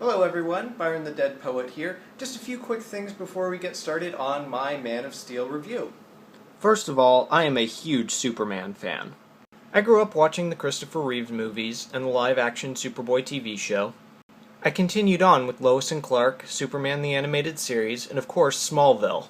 Hello everyone, Byron the Dead Poet here. Just a few quick things before we get started on my Man of Steel review. First of all, I am a huge Superman fan. I grew up watching the Christopher Reeve movies and the live-action Superboy TV show. I continued on with Lois and Clark, Superman the Animated Series, and of course Smallville.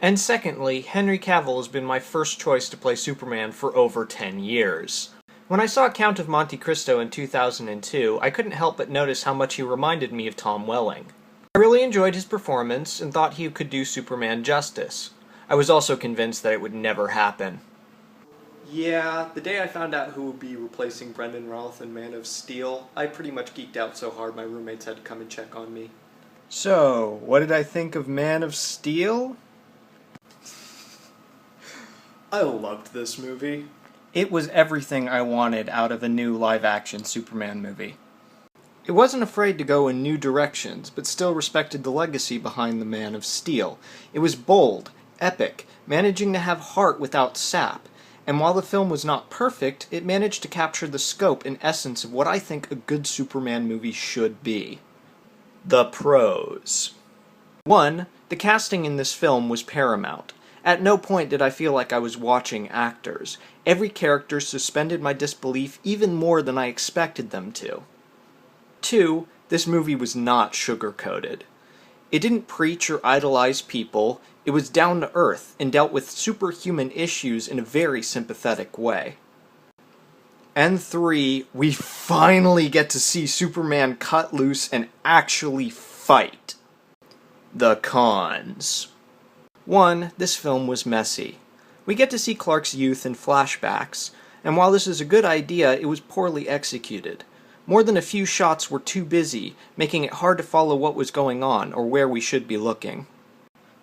And secondly, Henry Cavill has been my first choice to play Superman for over 10 years. When I saw Count of Monte Cristo in 2002, I couldn't help but notice how much he reminded me of Tom Welling. I really enjoyed his performance and thought he could do Superman justice. I was also convinced that it would never happen. Yeah, the day I found out who would be replacing Brendan Routh in Man of Steel, I pretty much geeked out so hard my roommates had to come and check on me. So, what did I think of Man of Steel? I loved this movie. It was everything I wanted out of a new live-action Superman movie. It wasn't afraid to go in new directions, but still respected the legacy behind the Man of Steel. It was bold, epic, managing to have heart without sap, and while the film was not perfect, it managed to capture the scope and essence of what I think a good Superman movie should be. The pros. 1. The casting in this film was paramount. At no point did I feel like I was watching actors. Every character suspended my disbelief even more than I expected them to. 2. This movie was not sugar-coated. It didn't preach or idolize people, it was down to earth and dealt with superhuman issues in a very sympathetic way. And 3. We finally get to see Superman cut loose and actually fight. The cons. 1. This film was messy. We get to see Clark's youth in flashbacks, and while this is a good idea, it was poorly executed. More than a few shots were too busy, making it hard to follow what was going on or where we should be looking.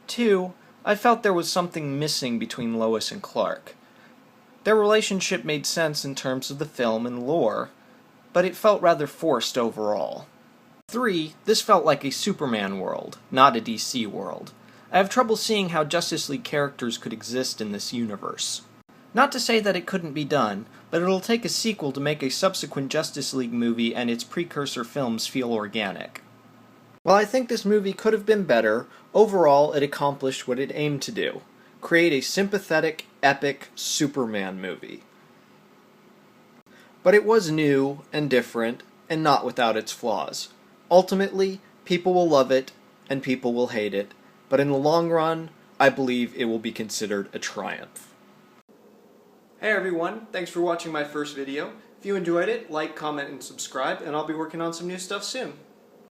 2. I felt there was something missing between Lois and Clark. Their relationship made sense in terms of the film and lore, but it felt rather forced overall. 3. This felt like a Superman world, not a DC world. I have trouble seeing how Justice League characters could exist in this universe. Not to say that it couldn't be done, but it'll take a sequel to make a subsequent Justice League movie and its precursor films feel organic. While I think this movie could have been better, overall it accomplished what it aimed to do: create a sympathetic, epic Superman movie. But it was new and different, and not without its flaws. Ultimately, people will love it, and people will hate it, but in the long run, I believe it will be considered a triumph. Hey everyone, thanks for watching my first video. If you enjoyed it, like, comment, and subscribe, and I'll be working on some new stuff soon.